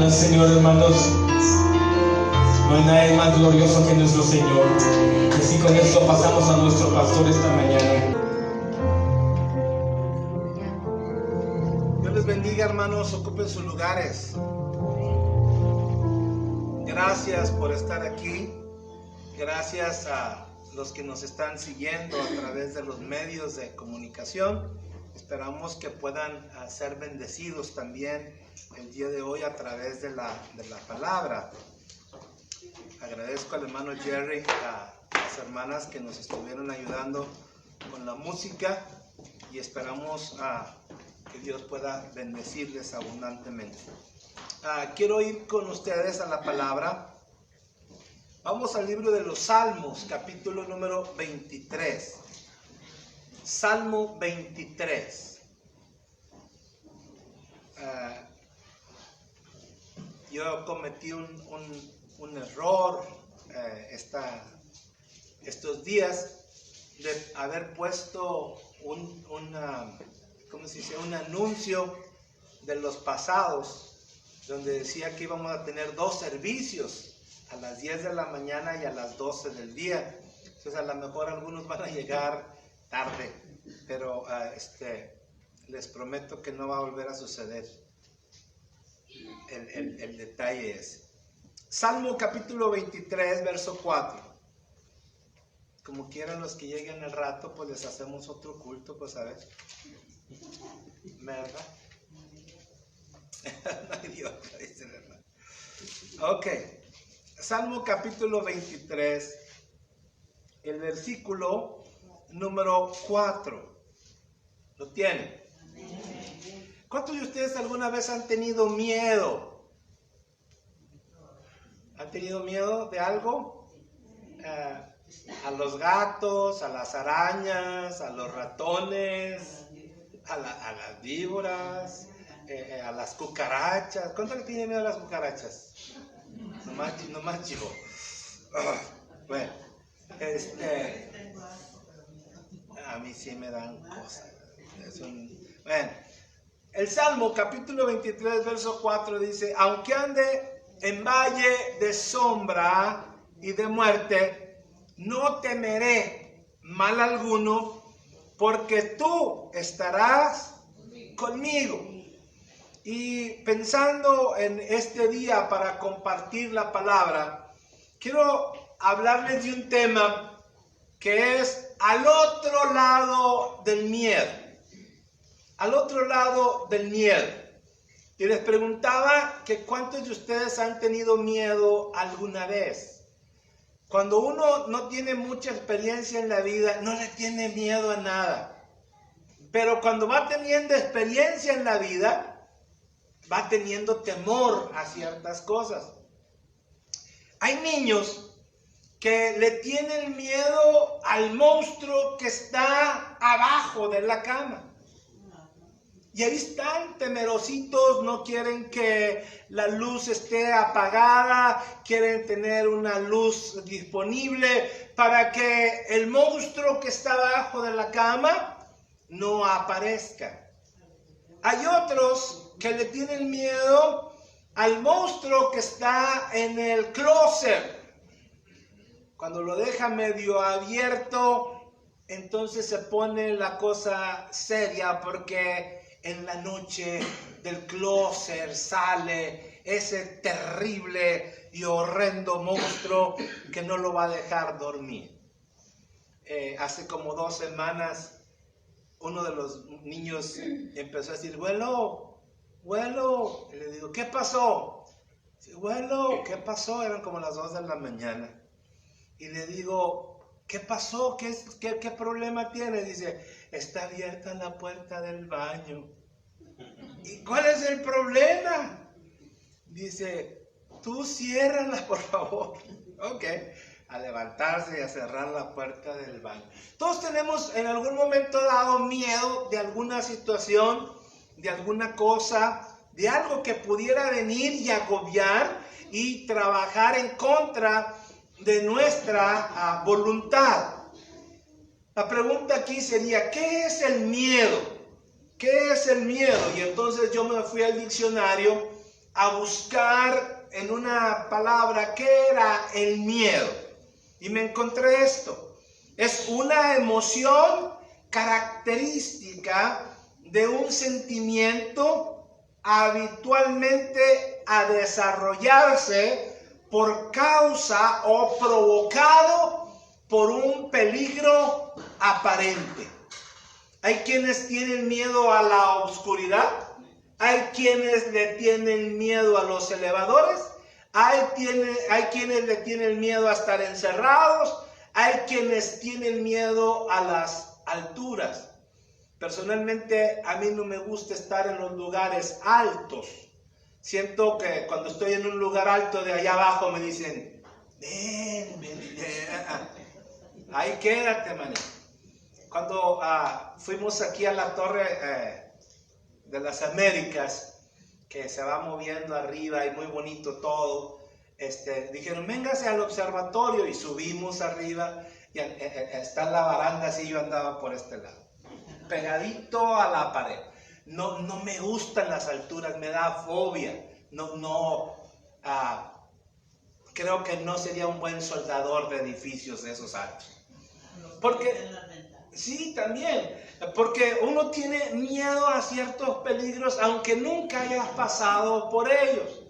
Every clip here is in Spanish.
al Señor, hermanos. No hay nadie más glorioso que nuestro Señor. Y así con esto pasamos a nuestro pastor esta mañana. Dios les bendiga, hermanos. Ocupen sus lugares. Gracias por estar aquí. Gracias a los que nos están siguiendo a través de los medios de comunicación. Esperamos que puedan ser bendecidos también el día de hoy a través de la palabra. Agradezco al hermano Jerry, a las hermanas que nos estuvieron ayudando con la música y esperamos que Dios pueda bendecirles abundantemente. Quiero ir con ustedes a la palabra. Vamos al libro de los Salmos, capítulo número 23. Salmo 23. Yo cometí un error estos días de haber puesto un anuncio de los pasados donde decía que íbamos a tener 2 servicios, a las 10 de la mañana y a las 12 del día. Entonces a lo mejor algunos van a llegar tarde, pero les prometo que no va a volver a suceder. El detalle es Salmo capítulo 23 verso 4. Como quieran los que lleguen al rato, pues les hacemos otro culto, pues a ver, ¿verdad? No idiota, dice el hermano. Ok, Salmo capítulo 23, el versículo número 4. ¿Lo tienen? ¿Cuántos de ustedes alguna vez han tenido miedo? ¿Han tenido miedo de algo? A los gatos, a las arañas, a los ratones, a las víboras, a las cucarachas. ¿Cuántos le tienen miedo a las cucarachas? Nomás chivo. Bueno, a mí sí me dan cosas. Bueno, el Salmo capítulo 23 verso 4 dice: aunque ande en valle de sombra y de muerte, no temeré mal alguno, porque tú estarás conmigo. Y pensando en este día para compartir la palabra, quiero hablarles de un tema que es al otro lado del miedo. Al otro lado del miedo. Y les preguntaba que cuántos de ustedes han tenido miedo alguna vez. Cuando uno no tiene mucha experiencia en la vida, no le tiene miedo a nada. Pero cuando va teniendo experiencia en la vida, va teniendo temor a ciertas cosas. Hay niños que le tienen miedo al monstruo que está abajo de la cama. Y ahí están temerositos, no quieren que la luz esté apagada, quieren tener una luz disponible para que el monstruo que está abajo de la cama no aparezca. Hay otros que le tienen miedo al monstruo que está en el closet. Cuando lo deja medio abierto, entonces se pone la cosa seria, porque en la noche del closet sale ese terrible y horrendo monstruo que no lo va a dejar dormir. Hace como 2 semanas, uno de los niños empezó a decir: "Abuelo, abuelo". Y le digo: "¿Qué pasó?". Dice: "Abuelo, ¿qué pasó?". Eran como las 2 de la mañana. Y le digo: "¿Qué pasó? ¿Qué problema tiene?". Dice: "Está abierta la puerta del baño". ¿Y cuál es el problema? Dice: "Tú ciérrala, por favor". Ok, a levantarse y a cerrar la puerta del baño. Todos tenemos en algún momento dado miedo de alguna situación, de alguna cosa, de algo que pudiera venir y agobiar y trabajar en contra de nuestra voluntad. La pregunta aquí sería: ¿qué es el miedo? ¿Qué es el miedo? Y entonces yo me fui al diccionario a buscar en una palabra qué era el miedo. Y me encontré esto. Es una emoción característica de un sentimiento habitualmente a desarrollarse por causa o provocado por un peligro aparente. Hay quienes tienen miedo a la oscuridad, hay quienes le tienen miedo a los elevadores, hay quienes le tienen miedo a estar encerrados, hay quienes tienen miedo a las alturas. Personalmente, a mí no me gusta estar en los lugares altos. Siento que cuando estoy en un lugar alto, de allá abajo me dicen, ven. Ahí quédate, maní. Cuando fuimos aquí a la Torre de las Américas, que se va moviendo arriba y muy bonito todo, dijeron, véngase al observatorio, y subimos arriba y está la baranda, así yo andaba por este lado, pegadito a la pared. No me gustan las alturas, me da fobia. Creo que no sería un buen soldador de edificios de esos altos. Porque, sí, también, porque uno tiene miedo a ciertos peligros aunque nunca hayas pasado por ellos.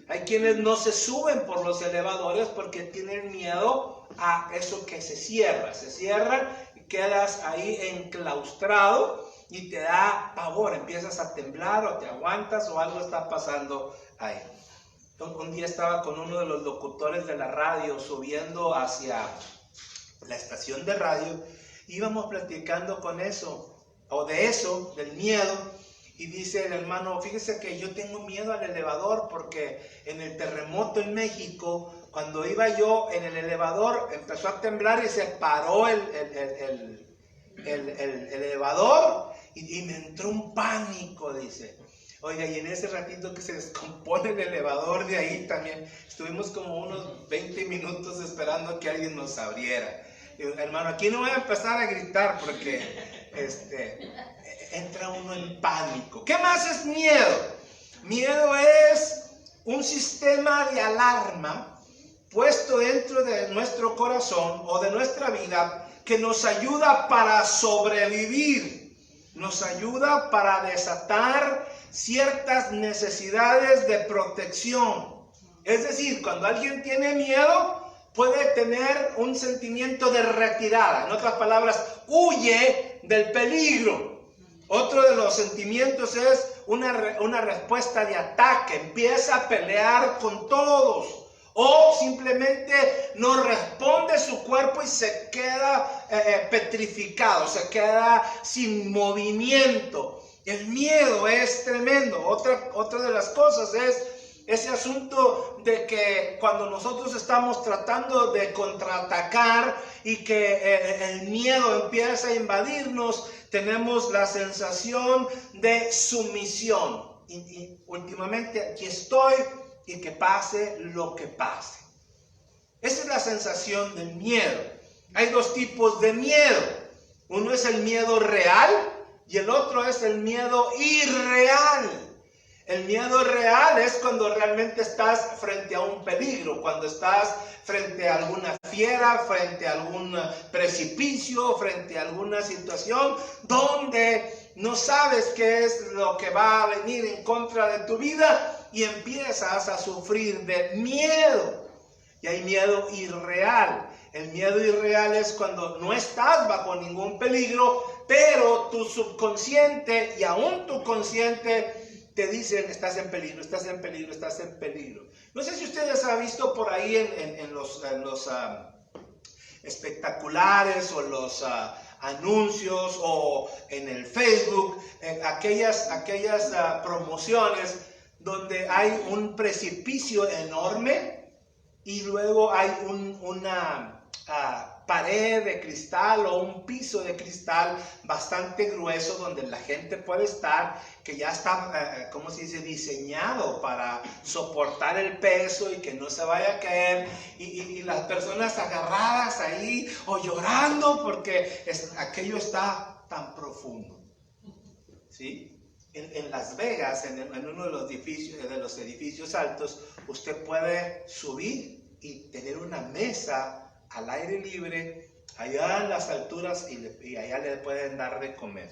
Hay quienes no se suben por los elevadores porque tienen miedo a eso que se cierra y quedas ahí enclaustrado y te da pavor, empiezas a temblar o te aguantas o algo está pasando ahí. Un día estaba con uno de los locutores de la radio subiendo hacia la estación de radio, íbamos platicando del miedo, y dice el hermano, fíjese que yo tengo miedo al elevador porque en el terremoto en México, cuando iba yo en el elevador, empezó a temblar y se paró el elevador y me entró un pánico, dice. Oiga, y en ese ratito que se descompone el elevador de ahí también, estuvimos como unos 20 minutos esperando que alguien nos abriera. Y, hermano, aquí no voy a empezar a gritar porque entra uno en pánico. ¿Qué más es miedo? Miedo es un sistema de alarma puesto dentro de nuestro corazón o de nuestra vida que nos ayuda para sobrevivir, nos ayuda para desatar ciertas necesidades de protección. Es decir, cuando alguien tiene miedo, puede tener un sentimiento de retirada. En otras palabras, huye del peligro. Otro de los sentimientos es una respuesta de ataque. Empieza a pelear con todos. O simplemente no responde su cuerpo y se queda petrificado, se queda sin movimiento. El miedo es tremendo. Otra de las cosas es ese asunto de que cuando nosotros estamos tratando de contraatacar y que el miedo empieza a invadirnos, tenemos la sensación de sumisión. Y últimamente aquí estoy y que pase lo que pase. Esa es la sensación del miedo. Hay dos tipos de miedo. Uno es el miedo real y el otro es el miedo irreal. El miedo real es cuando realmente estás frente a un peligro, cuando estás frente a alguna fiera, frente a algún precipicio, frente a alguna situación donde no sabes qué es lo que va a venir en contra de tu vida y empiezas a sufrir de miedo. Y hay miedo irreal. El miedo irreal es cuando no estás bajo ningún peligro, pero tu subconsciente y aún tu consciente te dicen, estás en peligro, estás en peligro, estás en peligro. No sé si ustedes han visto por ahí en los espectaculares o los anuncios o en el Facebook, aquellas promociones donde hay un precipicio enorme y luego hay una pared de cristal o un piso de cristal bastante grueso donde la gente puede estar, que ya está, ¿cómo se dice?, diseñado para soportar el peso y que no se vaya a caer, y las personas agarradas ahí o llorando porque aquello está tan profundo, ¿sí? en Las Vegas, en uno de los edificios altos, usted puede subir y tener una mesa al aire libre, allá en las alturas, y allá le pueden dar de comer.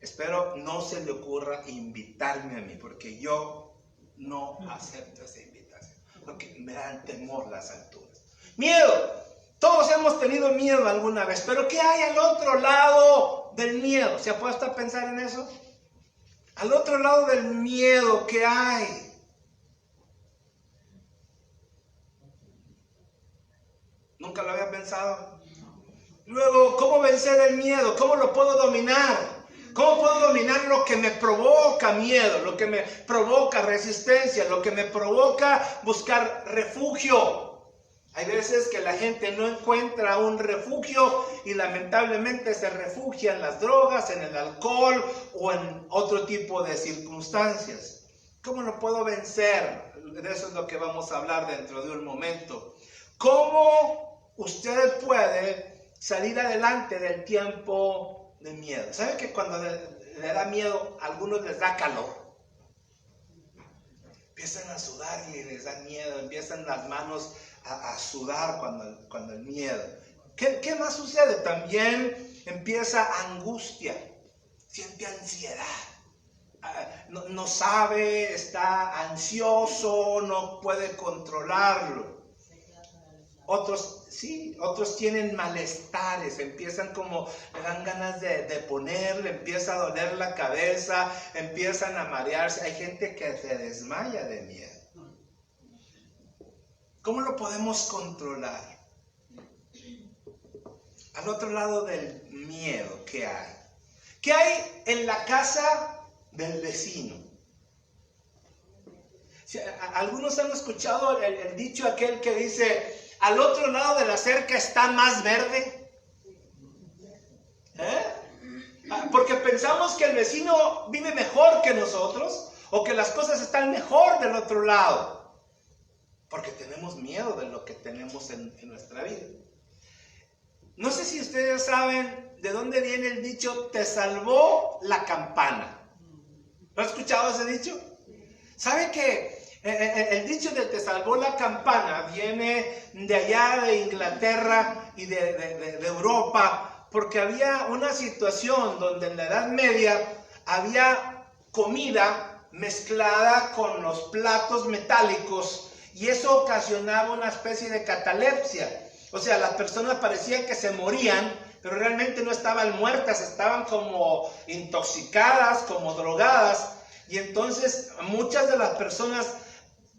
Espero no se le ocurra invitarme a mí, porque yo no acepto esa invitación, porque me dan temor las alturas. Miedo. Todos hemos tenido miedo alguna vez, pero ¿qué hay al otro lado del miedo? ¿Se ha puesto a pensar en eso? Al otro lado del miedo, ¿qué hay? ¿Nunca lo había pensado? Luego, ¿cómo vencer el miedo? ¿Cómo lo puedo dominar? ¿Cómo puedo dominar lo que me provoca miedo, lo que me provoca resistencia, lo que me provoca buscar refugio? Hay veces que la gente no encuentra un refugio y lamentablemente se refugia en las drogas, en el alcohol o en otro tipo de circunstancias. ¿Cómo lo puedo vencer? De eso es lo que vamos a hablar dentro de un momento. ¿Cómo usted puede salir adelante del tiempo de miedo? ¿Sabe que cuando le da miedo a algunos les da calor? Empiezan a sudar y les da miedo, empiezan las manos a sudar cuando el miedo. ¿Qué más sucede? También empieza angustia, siente ansiedad, no sabe, está ansioso, no puede controlarlo. Otros tienen malestares, empiezan como, le dan ganas de poner, le empieza a doler la cabeza, empiezan a marearse. Hay gente que se desmaya de miedo. ¿Cómo lo podemos controlar? Al otro lado del miedo, ¿qué hay? ¿Qué hay en la casa del vecino? Algunos han escuchado el dicho aquel que dice, al otro lado de la cerca está más verde. Porque pensamos que el vecino vive mejor que nosotros o que las cosas están mejor del otro lado. Porque tenemos miedo de lo que tenemos en nuestra vida. No sé si ustedes saben de dónde viene el dicho, te salvó la campana. ¿Lo has escuchado ese dicho? ¿Sabe que el dicho de te salvó la campana viene de allá de Inglaterra y de Europa? Porque había una situación donde en la Edad Media había comida mezclada con los platos metálicos y eso ocasionaba una especie de catalepsia. O sea, las personas parecían que se morían, pero realmente no estaban muertas, estaban como intoxicadas, como drogadas. Y entonces muchas de las personas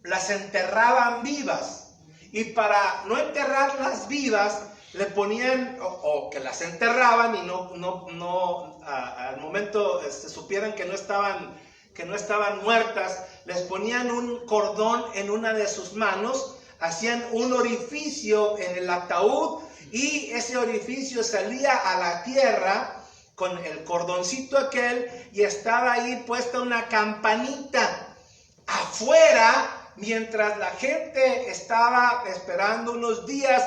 las enterraban vivas. Y para no enterrarlas vivas, le ponían, o que las enterraban y al momento supieran que no estaban muertas, les ponían un cordón en una de sus manos, hacían un orificio en el ataúd y ese orificio salía a la tierra con el cordoncito aquel y estaba ahí puesta una campanita afuera mientras la gente estaba esperando unos días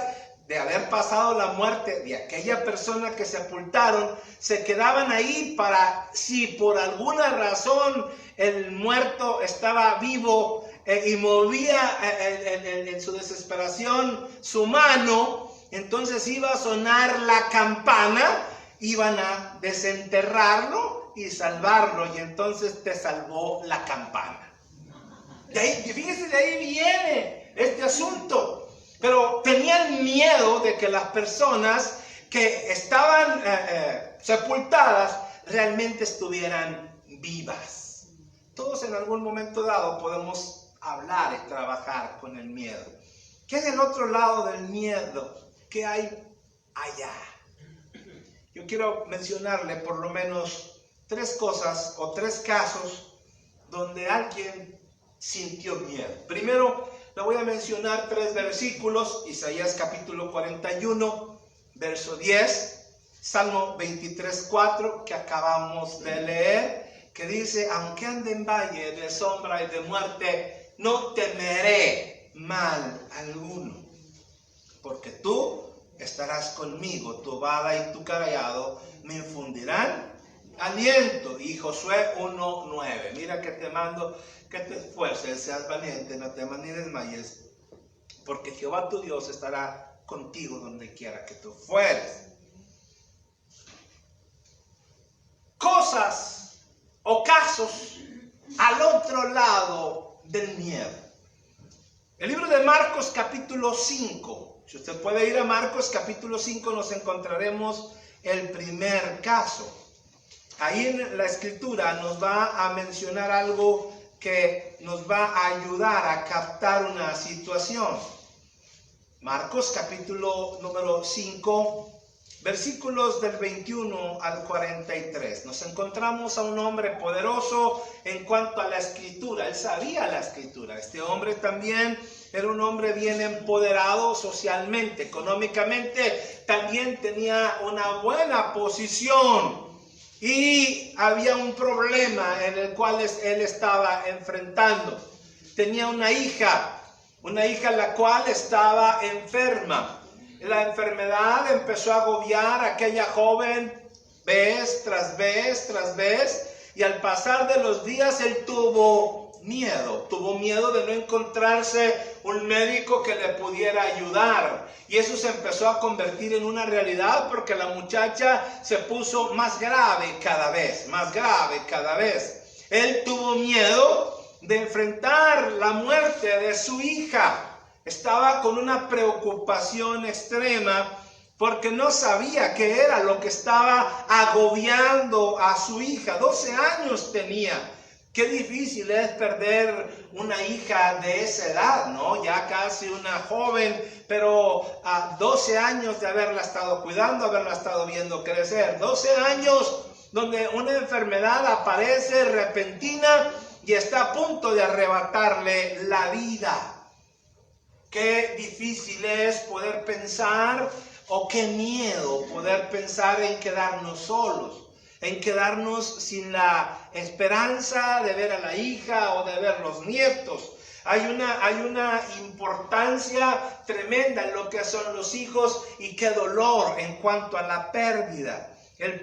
de haber pasado la muerte de aquella persona que sepultaron. Se quedaban ahí para, si por alguna razón el muerto estaba vivo y movía en su desesperación su mano, entonces iba a sonar la campana, iban a desenterrarlo y salvarlo, y entonces te salvó la campana. De ahí, fíjese, de ahí viene este asunto. Pero tenían miedo de que las personas que estaban sepultadas realmente estuvieran vivas. Todos en algún momento dado podemos hablar y trabajar con el miedo. ¿Qué hay del otro lado del miedo? ¿Qué hay allá? Yo quiero mencionarle por lo menos 3 cosas o 3 casos donde alguien sintió miedo. Primero, le voy a mencionar 3 versículos: Isaías capítulo 41, verso 10, Salmo 23, 4, que acabamos de leer, que dice, aunque ande en valle de sombra y de muerte, no temeré mal alguno, porque tú estarás conmigo, tu vara y tu cayado me infundirán aliento. Y Josué 1:9. Mira que te mando que te esfuerces, seas valiente, no temas ni desmayes, porque Jehová tu Dios estará contigo donde quiera que tú fueres. Cosas o casos al otro lado del miedo. El libro de Marcos capítulo 5. Si usted puede ir a Marcos capítulo 5, nos encontraremos el primer caso. Ahí en la escritura nos va a mencionar algo que nos va a ayudar a captar una situación. Marcos capítulo número 5, versículos del 21 al 43. Nos encontramos a un hombre poderoso en cuanto a la escritura. Él sabía la escritura. Este hombre también era un hombre bien empoderado socialmente, económicamente. También tenía una buena posición. Y había un problema en el cual él estaba enfrentando. Tenía una hija la cual estaba enferma. La enfermedad empezó a agobiar a aquella joven vez tras vez tras vez. Y al pasar de los días él tuvo miedo de no encontrarse un médico que le pudiera ayudar. Y eso se empezó a convertir en una realidad porque la muchacha se puso más grave cada vez. Él tuvo miedo de enfrentar la muerte de su hija. Estaba con una preocupación extrema porque no sabía qué era lo que estaba agobiando a su hija. 12 años tenía. Qué difícil es perder una hija de esa edad, ¿no? Ya casi una joven, pero a 12 años de haberla estado cuidando, haberla estado viendo crecer. 12 años donde una enfermedad aparece repentina y está a punto de arrebatarle la vida. Qué difícil es poder pensar, o qué miedo poder pensar en quedarnos solos. En quedarnos sin la esperanza de ver a la hija o de ver los nietos. Hay una importancia tremenda en lo que son los hijos y qué dolor en cuanto a la pérdida. El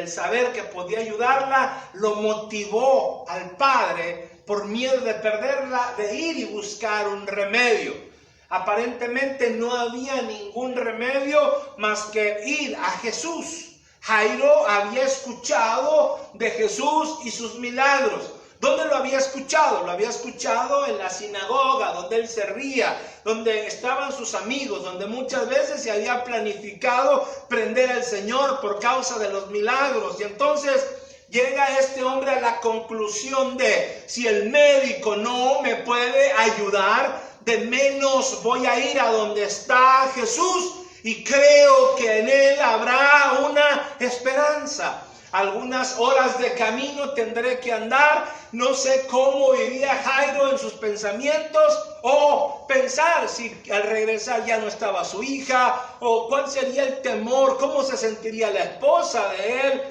saber que podía ayudarla lo motivó al padre por miedo de perderla, de ir y buscar un remedio. Aparentemente no había ningún remedio más que ir a Jesús. Jairo había escuchado de Jesús y sus milagros. ¿Dónde lo había escuchado? Lo había escuchado en la sinagoga, donde él servía, donde estaban sus amigos, donde muchas veces se había planificado prender al Señor por causa de los milagros. Y entonces llega este hombre a la conclusión de: si el médico no me puede ayudar, de menos voy a ir a donde está Jesús y creo que en él habrá una esperanza. Algunas horas de camino tendré que andar, no sé cómo iría Jairo en sus pensamientos, o pensar si al regresar ya no estaba su hija, o cuál sería el temor, cómo se sentiría la esposa de él,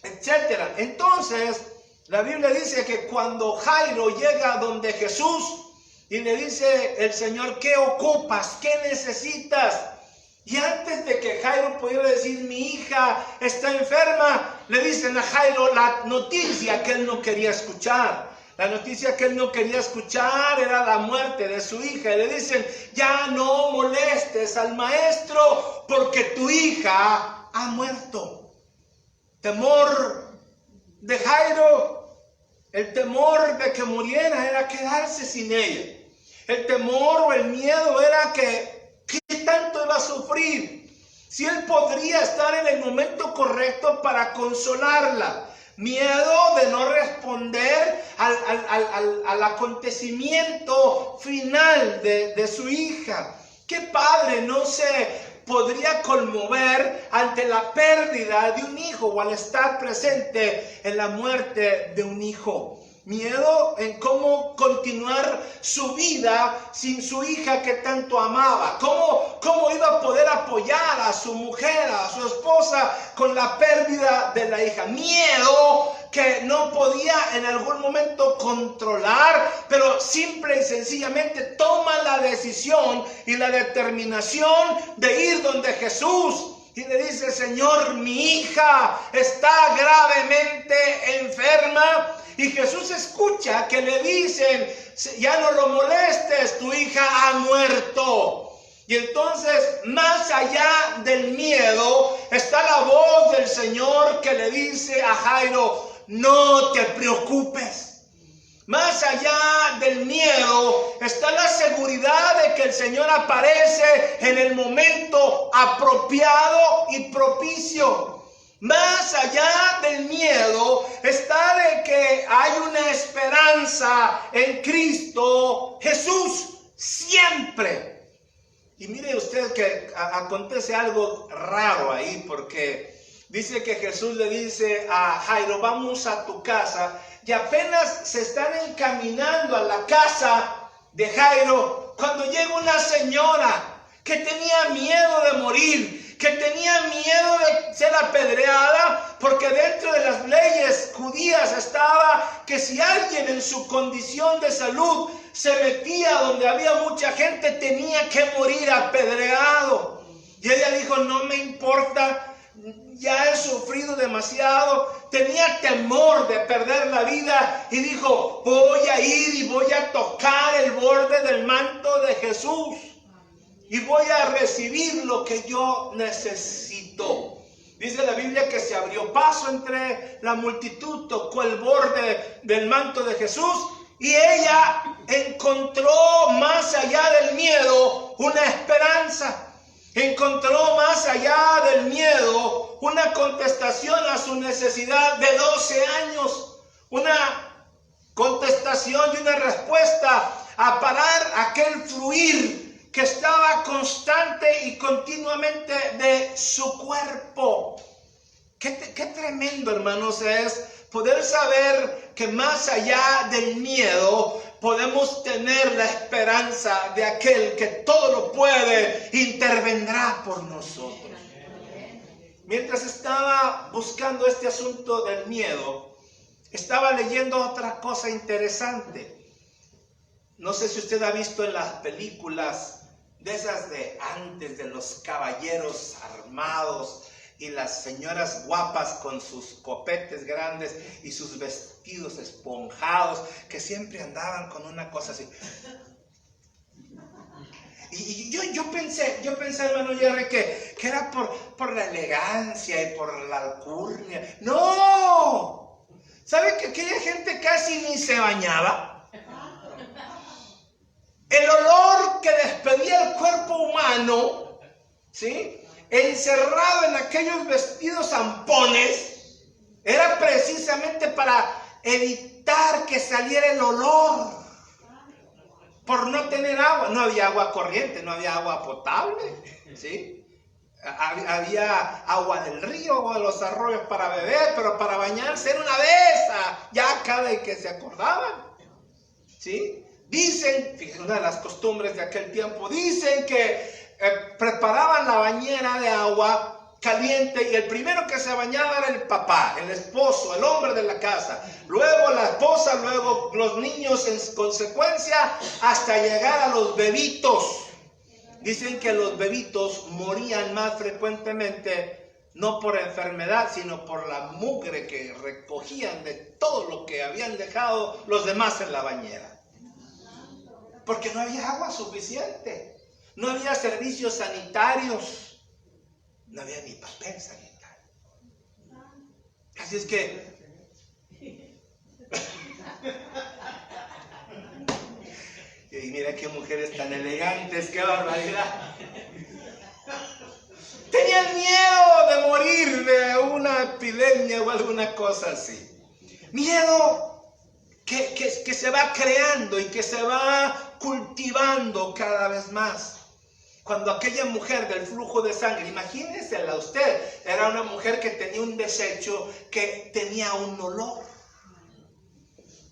etcétera. Entonces, la Biblia dice que cuando Jairo llega donde Jesús, y le dice el Señor: ¿qué ocupas? ¿Qué necesitas? Y antes de que Jairo pudiera decir: mi hija está enferma, le dicen a Jairo la noticia que él no quería escuchar. La noticia que él no quería escuchar era la muerte de su hija. Y le dicen: ya no molestes al maestro porque tu hija ha muerto. Temor de Jairo, el temor de que muriera era quedarse sin ella. El temor o el miedo era que ¿qué tanto iba a sufrir? Si él podría estar en el momento correcto para consolarla. Miedo de no responder al acontecimiento final de su hija. ¿Qué padre no se podría conmover ante la pérdida de un hijo o al estar presente en la muerte de un hijo? Miedo en cómo continuar su vida sin su hija que tanto amaba. ¿Cómo iba a poder apoyar a su mujer, a su esposa, con la pérdida de la hija? Miedo que no podía en algún momento controlar, pero simple y sencillamente toma la decisión y la determinación de ir donde Jesús y le dice: Señor, mi hija está gravemente enferma. Y Jesús escucha que le dicen: ya no lo molestes, tu hija ha muerto. Y entonces, más allá del miedo, está la voz del Señor que le dice a Jairo: no te preocupes. Más allá del miedo está la seguridad de que el Señor aparece en el momento apropiado y propicio. Más allá del miedo está de que hay una esperanza en Cristo Jesús siempre. Y mire usted que acontece algo raro ahí, porque dice que Jesús le dice a Jairo: vamos a tu casa. Y apenas se están encaminando a la casa de Jairo, cuando llega una señora que tenía miedo de morir, que tenía miedo de ser apedreada, porque dentro de las leyes judías estaba que si alguien en su condición de salud se metía donde había mucha gente, tenía que morir apedreado. Y ella dijo: no me importa, ya he sufrido demasiado. Tenía temor de perder la vida y dijo: voy a ir y voy a tocar el borde del manto de Jesús y voy a recibir lo que yo necesito. Dice la Biblia que se abrió paso entre la multitud, tocó el borde del manto de Jesús y ella encontró más allá del miedo una esperanza. Encontró más allá del miedo una contestación a su necesidad de 12 años. Una contestación y una respuesta a parar aquel fluir que estaba constante y continuamente de su cuerpo. Qué tremendo, hermanos, es poder saber que más allá del miedo podemos tener la esperanza de aquel que todo lo puede, intervendrá por nosotros. Mientras estaba buscando este asunto del miedo, estaba leyendo otra cosa interesante. No sé si usted ha visto en las películas de esas de antes, de los caballeros armados y las señoras guapas con sus copetes grandes y sus vestidos esponjados, que siempre andaban con una cosa así. Y yo pensé, hermano Jerry, que era por la elegancia y por la alcurnia. ¡No! ¿Sabe que aquella gente casi ni se bañaba? El olor que despedía el cuerpo humano, ¿sí?, encerrado en aquellos vestidos zampones, era precisamente para evitar que saliera el olor, por no tener agua. No había agua corriente, no había agua potable, ¿sí? Había agua del río o de los arroyos para beber, pero para bañarse era una vez, ya cada vez que se acordaban, ¿sí? Dicen, fíjense, una de las costumbres de aquel tiempo, dicen que preparaban la bañera de agua caliente y el primero que se bañaba era el papá, el esposo, el hombre de la casa, luego la esposa, luego los niños en consecuencia, hasta llegar a los bebitos. Dicen que los bebitos morían más frecuentemente no por enfermedad, sino por la mugre que recogían de todo lo que habían dejado los demás en la bañera, porque no había agua suficiente. No había servicios sanitarios, no había ni papel sanitario. Así es que y mira qué mujeres tan elegantes, qué barbaridad. Tenían miedo de morir de una epidemia o alguna cosa así. Miedo que se va creando y que se va cultivando cada vez más. Cuando aquella mujer del flujo de sangre, imagínensela usted, era una mujer que tenía un desecho, que tenía un olor.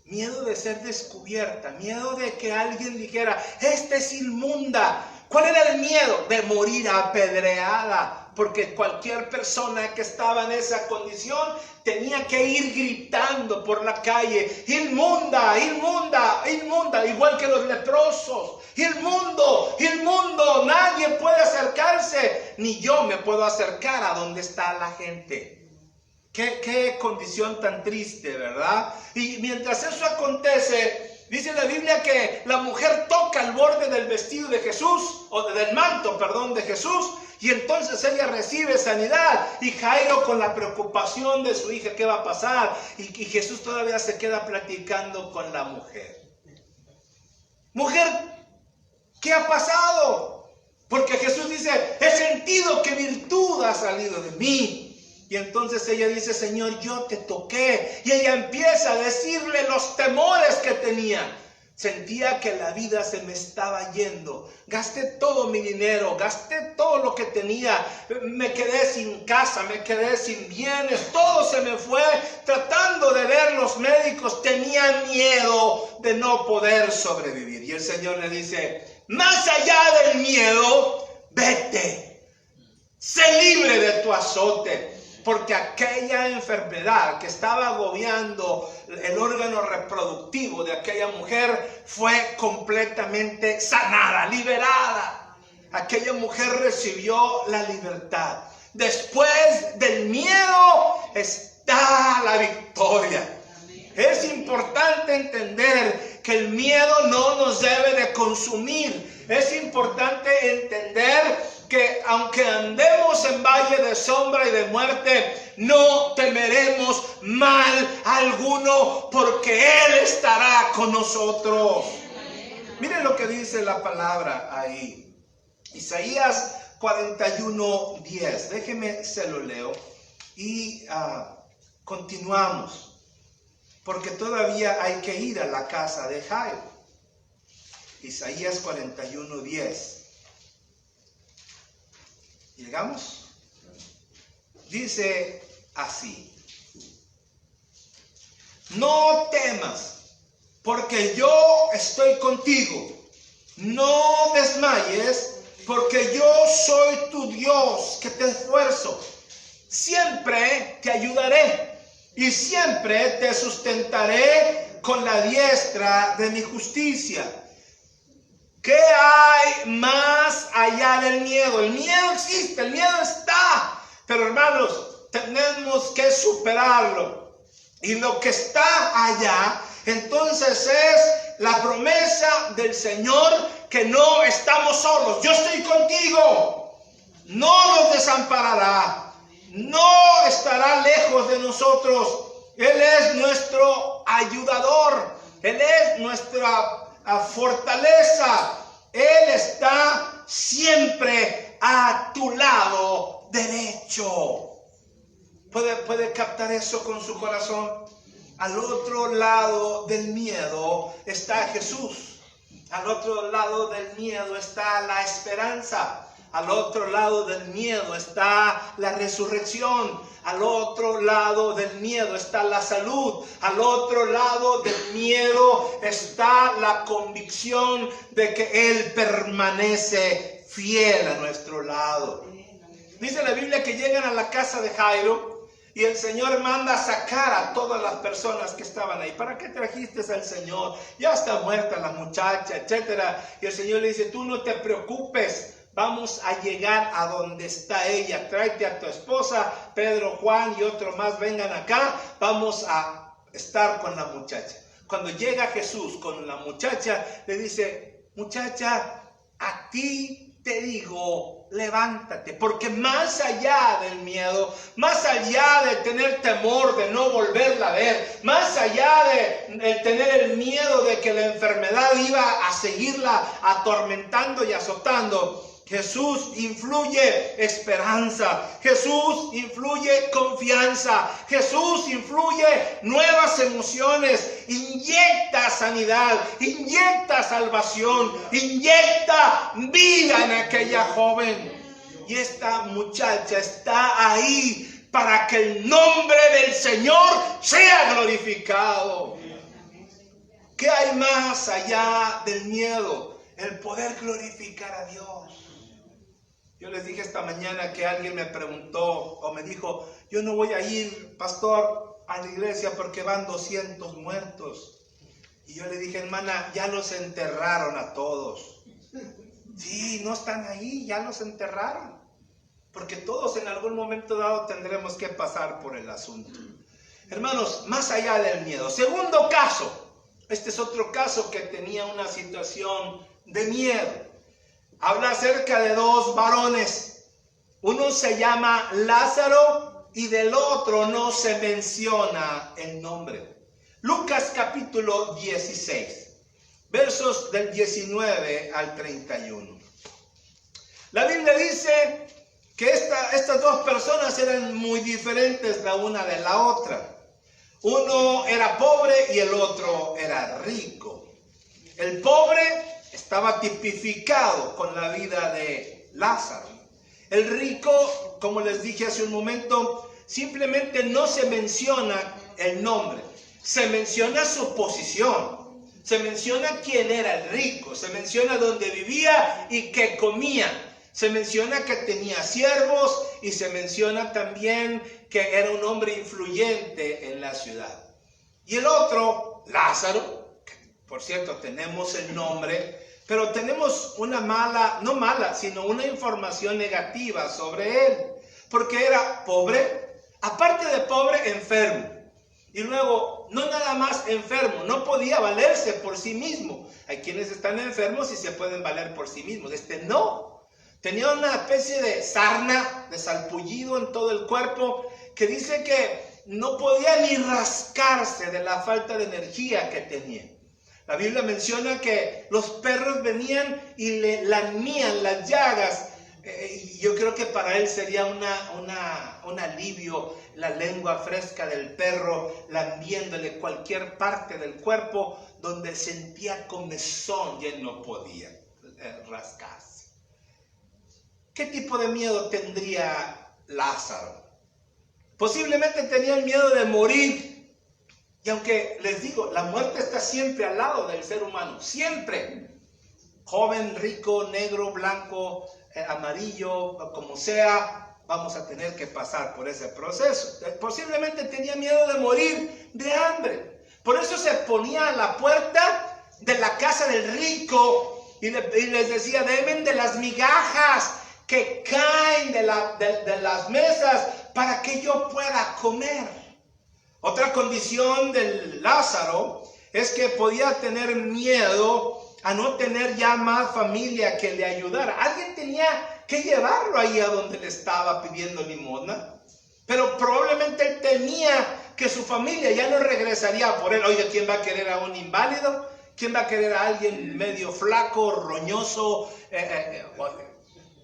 Miedo de ser descubierta, miedo de que alguien dijera: esta es inmunda. ¿Cuál era el miedo? De morir apedreada porque cualquier persona que estaba en esa condición tenía que ir gritando por la calle: inmunda, inmunda, inmunda, igual que los leprosos. Inmundo, inmundo, nadie puede acercarse, ni yo me puedo acercar a donde está la gente. Qué condición tan triste, ¿verdad? Y mientras eso acontece, dice la Biblia que la mujer toca el borde del vestido de Jesús, o del manto, perdón, de Jesús, y entonces ella recibe sanidad. Y Jairo, con la preocupación de su hija, ¿qué va a pasar? Y Jesús todavía se queda platicando con la mujer. Mujer, ¿qué ha pasado? Porque Jesús dice: he sentido que virtud ha salido de mí. Y entonces ella dice: Señor, yo te toqué. Y ella empieza a decirle los temores que tenía. Sentía que la vida se me estaba yendo. Gasté todo mi dinero, gasté todo lo que tenía. Me quedé sin casa, me quedé sin bienes. Todo se me fue. Tratando de ver los médicos, tenía miedo de no poder sobrevivir. Y el Señor le dice: más allá del miedo, vete. Sé libre de tu azote. Porque aquella enfermedad que estaba agobiando el órgano reproductivo de aquella mujer fue completamente sanada, liberada. Aquella mujer recibió la libertad. Después del miedo está la victoria. Es importante entender que el miedo no nos debe de consumir. Es importante entender que aunque andemos en valle de sombra y de muerte, no temeremos mal alguno, porque Él estará con nosotros. Miren lo que dice la palabra ahí. Isaías 41:10. Déjeme se lo leo y continuamos, porque todavía hay que ir a la casa de Jairo. Isaías 41:10. ¿Llegamos? Dice así: no temas, porque yo estoy contigo. No desmayes, porque yo soy tu Dios, que te esfuerzo. Siempre te ayudaré y siempre te sustentaré con la diestra de mi justicia. ¿Qué hay más allá del miedo? El miedo existe, el miedo está, pero hermanos, tenemos que superarlo. Y lo que está allá, entonces, es la promesa del Señor, que no estamos solos. Yo estoy contigo, no nos desamparará, no estará lejos de nosotros. Él es nuestro ayudador, Él es nuestra fortaleza. Él está siempre a tu lado derecho. ¿Puede captar eso con su corazón? Al otro lado del miedo está Jesús. Al otro lado del miedo está la esperanza. Al otro lado del miedo está la resurrección. Al otro lado del miedo está la salud. Al otro lado del miedo está la convicción de que Él permanece fiel a nuestro lado. Dice la Biblia que llegan a la casa de Jairo y el Señor manda a sacar a todas las personas que estaban ahí. ¿Para qué trajiste al Señor? Ya está muerta la muchacha, etcétera. Y el Señor le dice: tú no te preocupes. Vamos a llegar a donde está ella. Tráete a tu esposa, Pedro, Juan y otro más, vengan acá. Vamos a estar con la muchacha. Cuando llega Jesús con la muchacha, le dice: muchacha, a ti te digo, levántate. Porque más allá del miedo, más allá de tener temor de no volverla a ver, más allá de tener el miedo de que la enfermedad iba a seguirla atormentando y azotando, Jesús influye esperanza, Jesús influye confianza, Jesús influye nuevas emociones, inyecta sanidad, inyecta salvación, inyecta vida en aquella joven. Y esta muchacha está ahí para que el nombre del Señor sea glorificado. ¿Qué hay más allá del miedo? El poder glorificar a Dios. Yo les dije esta mañana que alguien me preguntó o me dijo, yo no voy a ir, pastor, a la iglesia porque van 200 muertos. Y yo le dije, hermana, ya los enterraron a todos. Sí, no están ahí, ya los enterraron. Porque todos en algún momento dado tendremos que pasar por el asunto. Hermanos, más allá del miedo. Segundo caso. Este es otro caso que tenía una situación de miedo. Habla acerca de dos varones. Uno se llama Lázaro y del otro no se menciona el nombre. Lucas capítulo 16, versos del 19 al 31. La Biblia dice que estas dos personas eran muy diferentes la una de la otra. Uno era pobre y el otro era rico. El pobre estaba tipificado con la vida de Lázaro. El rico, como les dije hace un momento, simplemente no se menciona el nombre. Se menciona su posición. Se menciona quién era el rico. Se menciona dónde vivía y qué comía. Se menciona que tenía siervos y se menciona también que era un hombre influyente en la ciudad. Y el otro, Lázaro, que por cierto tenemos el nombre, pero tenemos una no mala, sino una información negativa sobre él. Porque era pobre, aparte de pobre, enfermo. Y luego, no nada más enfermo, no podía valerse por sí mismo. Hay quienes están enfermos y se pueden valer por sí mismos. Este no. Tenía una especie de sarna, de salpullido en todo el cuerpo, que dice que no podía ni rascarse de la falta de energía que tenía. La Biblia menciona que los perros venían y le lamían las llagas. Yo creo que para él sería un alivio la lengua fresca del perro, lamiéndole cualquier parte del cuerpo donde sentía comezón y él no podía rascarse. ¿Qué tipo de miedo tendría Lázaro? Posiblemente tenía el miedo de morir. Y aunque les digo, la muerte está siempre al lado del ser humano, siempre. Joven, rico, negro, blanco, amarillo, como sea, vamos a tener que pasar por ese proceso. Posiblemente tenía miedo de morir de hambre. Por eso se ponía a la puerta de la casa del rico y les decía, deben de las migajas que caen de las mesas para que yo pueda comer. Otra condición del Lázaro es que podía tener miedo a no tener ya más familia que le ayudara. Alguien tenía que llevarlo ahí a donde le estaba pidiendo limosna, pero probablemente él temía que su familia ya no regresaría por él. Oye, ¿quién va a querer a un inválido? ¿Quién va a querer a alguien medio flaco, roñoso?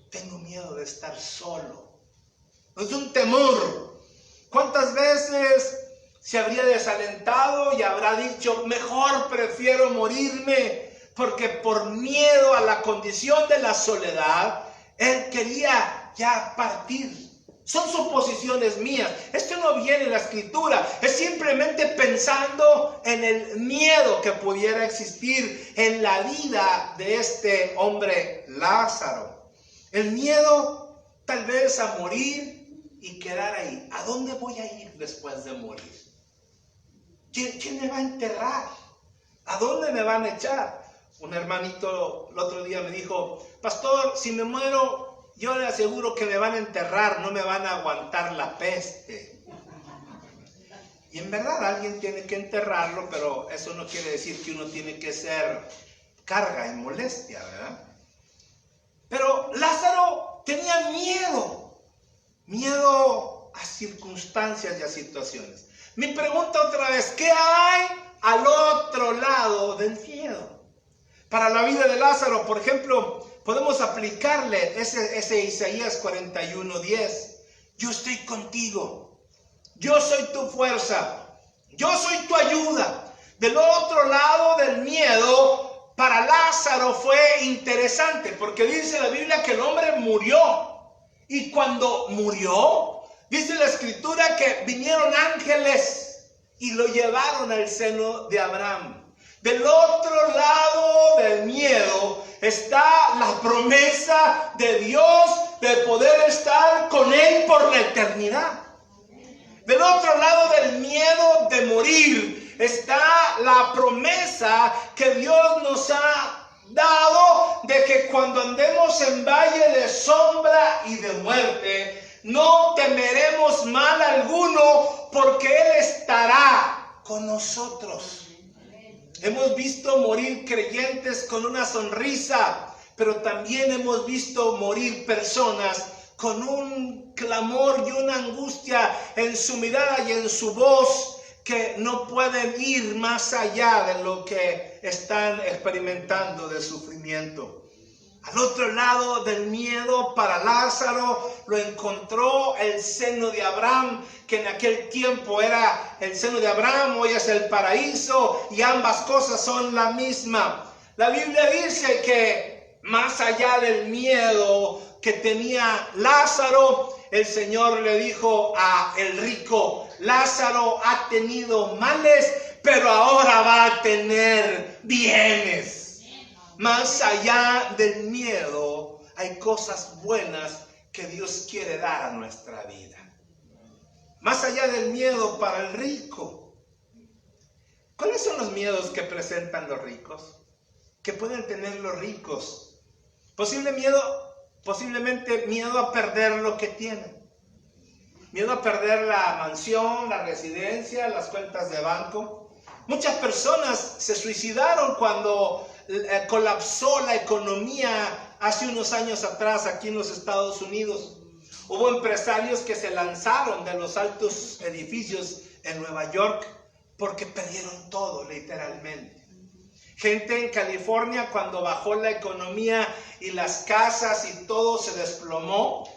Tengo miedo de estar solo. Es un temor. ¿Cuántas veces se habría desalentado y habrá dicho, mejor prefiero morirme? Porque por miedo a la condición de la soledad, él quería ya partir. Son suposiciones mías. Esto no viene en la escritura. Es simplemente pensando en el miedo que pudiera existir en la vida de este hombre Lázaro. El miedo tal vez a morir y quedar ahí. ¿A dónde voy a ir después de morir? ¿Quién me va a enterrar? ¿A dónde me van a echar? Un hermanito el otro día me dijo, pastor, si me muero, yo le aseguro que me van a enterrar, no me van a aguantar la peste. Y en verdad alguien tiene que enterrarlo, pero eso no quiere decir que uno tiene que ser carga y molestia, ¿verdad? Pero Lázaro tenía miedo a circunstancias y a situaciones. Mi pregunta otra vez, ¿qué hay al otro lado del miedo? Para la vida de Lázaro, por ejemplo, podemos aplicarle ese Isaías 41:10. Yo estoy contigo, yo soy tu fuerza, yo soy tu ayuda. Del otro lado del miedo, para Lázaro fue interesante, porque dice la Biblia que el hombre murió. Y cuando murió, dice la escritura que vinieron ángeles y lo llevaron al seno de Abraham. Del otro lado del miedo está la promesa de Dios de poder estar con Él por la eternidad. Del otro lado del miedo de morir está la promesa que Dios nos ha dado de que cuando andemos en valle de sombra y de muerte, no temeremos mal alguno, porque Él estará con nosotros. Hemos visto morir creyentes con una sonrisa, pero también hemos visto morir personas con un clamor y una angustia en su mirada y en su voz, que no pueden ir más allá de lo que están experimentando de sufrimiento. Al otro lado del miedo para Lázaro lo encontró el seno de Abraham, que en aquel tiempo era el seno de Abraham, hoy es el paraíso, y ambas cosas son la misma. La Biblia dice que más allá del miedo que tenía Lázaro, el Señor le dijo a el rico: Lázaro ha tenido males, pero ahora va a tener bienes. Más allá del miedo, hay cosas buenas que Dios quiere dar a nuestra vida. Más allá del miedo para el rico. ¿Cuáles son los miedos que presentan los ricos? Que pueden tener los ricos. Posiblemente miedo a perder lo que tienen. Miedo a perder la mansión, la residencia, las cuentas de banco. Muchas personas se suicidaron cuando colapsó la economía hace unos años atrás aquí en los Estados Unidos. Hubo empresarios que se lanzaron de los altos edificios en Nueva York porque perdieron todo, literalmente. Gente en California, cuando bajó la economía y las casas y todo se desplomó,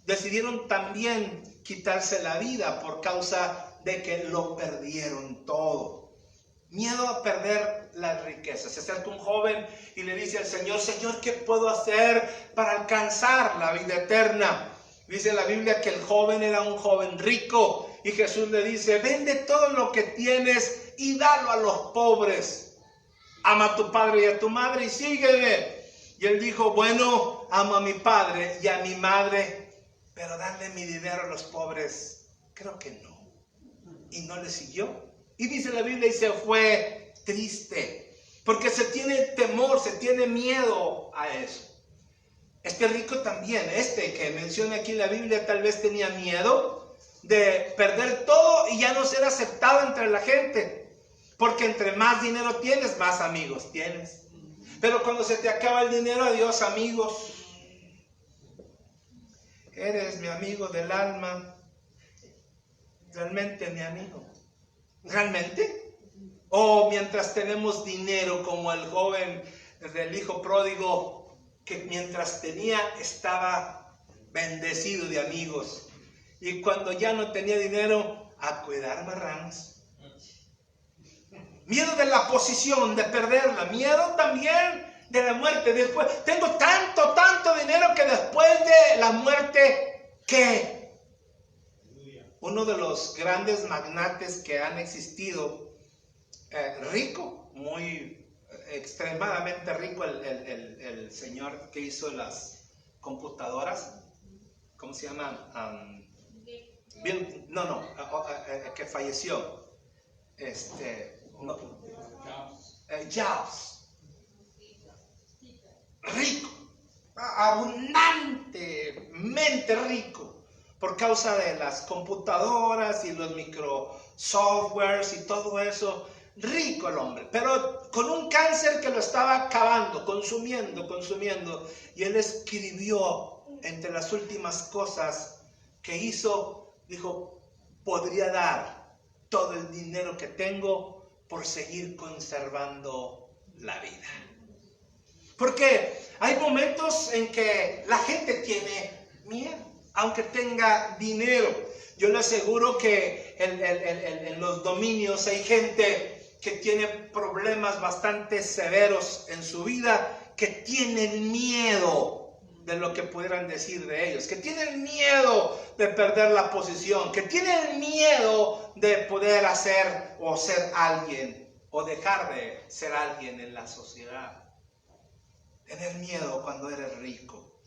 decidieron también quitarse la vida por causa de que lo perdieron todo. Miedo a perder las riquezas. Se acerca un joven y le dice al Señor: Señor, ¿qué puedo hacer para alcanzar la vida eterna? Dice la Biblia que el joven era un joven rico, y Jesús le dice: vende todo lo que tienes y dalo a los pobres. Ama a tu padre y a tu madre y sígueme. Y él dijo: bueno, amo a mi padre y a mi madre, pero darle mi dinero a los pobres, creo que no. Y no le siguió. Y dice la Biblia, y se fue triste, porque se tiene temor, se tiene miedo a eso. Este rico también, que menciona aquí la Biblia, tal vez tenía miedo de perder todo y ya no ser aceptado entre la gente. Porque entre más dinero tienes, más amigos tienes. Pero cuando se te acaba el dinero, adiós amigos. Eres mi amigo del alma. Realmente mi amigo. ¿Realmente? O mientras tenemos dinero, como el joven del hijo pródigo, que mientras tenía estaba bendecido de amigos. Y cuando ya no tenía dinero, a cuidar marranos. Miedo de la posición, de perderla. Miedo también de la muerte. Después, tengo tanto dinero que después de la muerte, ¿qué? Uno de los grandes magnates que han existido, rico, muy extremadamente rico, el señor que hizo las computadoras, ¿cómo se llama? Que falleció. Jobs. Rico, abundantemente rico, por causa de las computadoras y los microsoftwares y todo eso. Rico el hombre, pero con un cáncer que lo estaba acabando, consumiendo. Y él escribió, entre las últimas cosas que hizo, dijo: podría dar todo el dinero que tengo por seguir conservando la vida. Porque hay momentos en que la gente tiene miedo, aunque tenga dinero. Yo le aseguro que en los dominios hay gente que tiene problemas bastante severos en su vida, que tienen miedo de lo que pudieran decir de ellos, que tienen miedo de perder la posición, que tienen miedo de poder hacer o ser alguien, o dejar de ser alguien en la sociedad. Tener miedo cuando eres rico.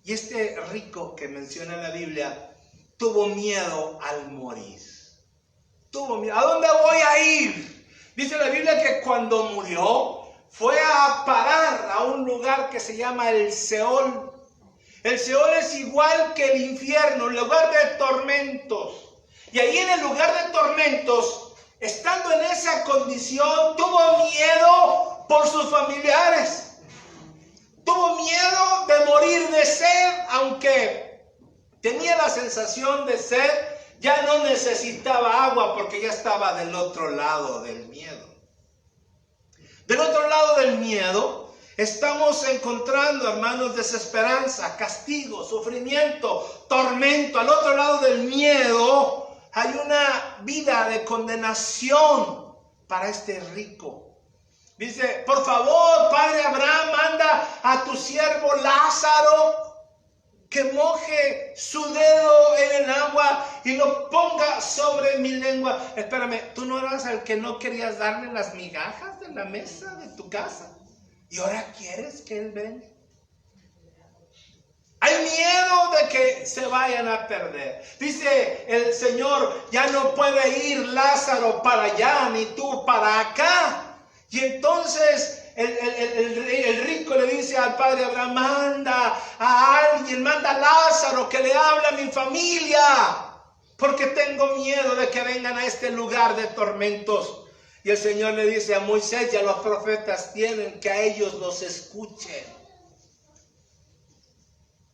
Y este rico que menciona la Biblia tuvo miedo al morir. Tuvo miedo. ¿A dónde voy a ir? Dice la Biblia que cuando murió fue a parar a un lugar que se llama el Seol. El Seol es igual que el infierno, un lugar de tormentos. Y ahí en el lugar de tormentos, estando en esa condición, tuvo miedo por sus familiares. Tuvo miedo de morir de sed, aunque tenía la sensación de sed, ya no necesitaba agua porque ya estaba del otro lado del miedo. Del otro lado del miedo estamos encontrando, hermanos, desesperanza, castigo, sufrimiento, tormento. Al otro lado del miedo hay una vida de condenación para este rico. Dice, por favor, Padre Abraham, manda a tu siervo Lázaro que moje su dedo en el agua y lo ponga sobre mi lengua. Espérame, ¿tú no eras el que no querías darle las migajas de la mesa de tu casa? ¿Y ahora quieres que él venga? Hay miedo de que se vayan a perder. Dice el Señor, ya no puede ir Lázaro para allá, ni tú para acá. Y entonces el rico le dice al padre Abraham, manda a alguien, manda a Lázaro que le hable a mi familia, porque tengo miedo de que vengan a este lugar de tormentos. Y el Señor le dice a Moisés y a los profetas, tienen que a ellos los escuchen.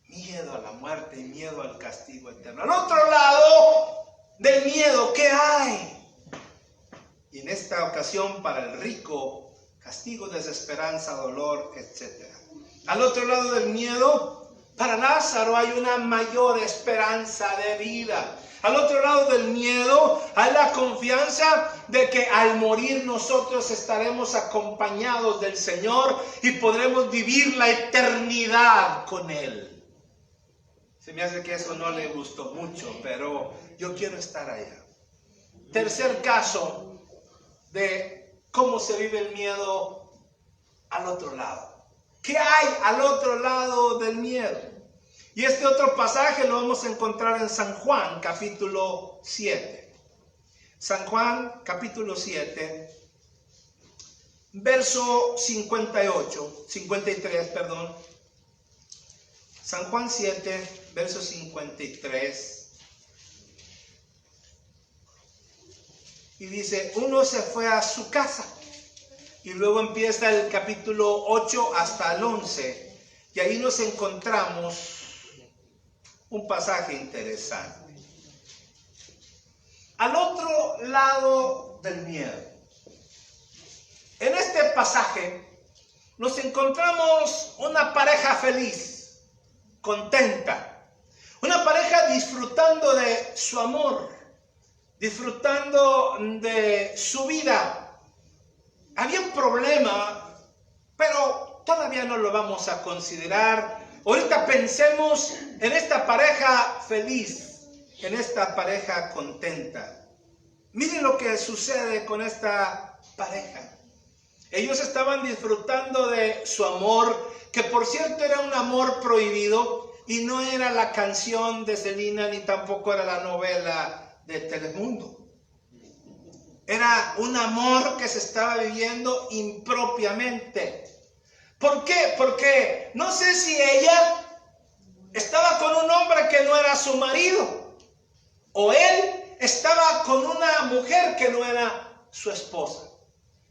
Miedo a la muerte y miedo al castigo eterno. Al otro lado del miedo, ¿qué hay? Y en esta ocasión para el rico, castigo, desesperanza, dolor, etc. Al otro lado del miedo, para Lázaro hay una mayor esperanza de vida. Al otro lado del miedo hay la confianza de que al morir nosotros estaremos acompañados del Señor y podremos vivir la eternidad con Él. Se me hace que eso no le gustó mucho, pero yo quiero estar allá. Tercer caso de cómo se vive el miedo al otro lado. ¿Qué hay al otro lado del miedo? Y este otro pasaje lo vamos a encontrar en San Juan, capítulo 7. San Juan, capítulo 7, verso 53, perdón. San Juan 7, verso 53. Y dice, uno se fue a su casa. Y luego empieza el capítulo 8 hasta el 11. Y ahí nos encontramos un pasaje interesante. Al otro lado del miedo. En este pasaje nos encontramos una pareja feliz, contenta. Una pareja disfrutando de su amor, disfrutando de su vida. Había un problema, pero todavía no lo vamos a considerar. Ahorita pensemos en esta pareja feliz, en esta pareja contenta. Miren lo que sucede con esta pareja. Ellos estaban disfrutando de su amor, que por cierto era un amor prohibido y no era la canción de Selena ni tampoco era la novela de Telemundo. Era un amor que se estaba viviendo impropiamente. ¿Por qué? Porque no sé si ella estaba con un hombre que no era su marido, o él estaba con una mujer que no era su esposa.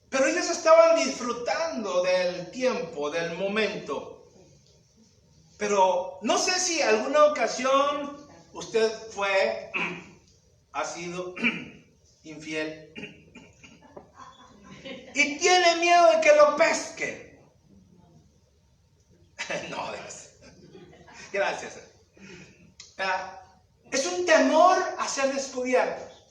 Pero ellos estaban disfrutando del tiempo, del momento. Pero no sé si alguna ocasión usted ha sido infiel y tiene miedo de que lo pesquen. No, gracias. Es un temor a ser descubiertos.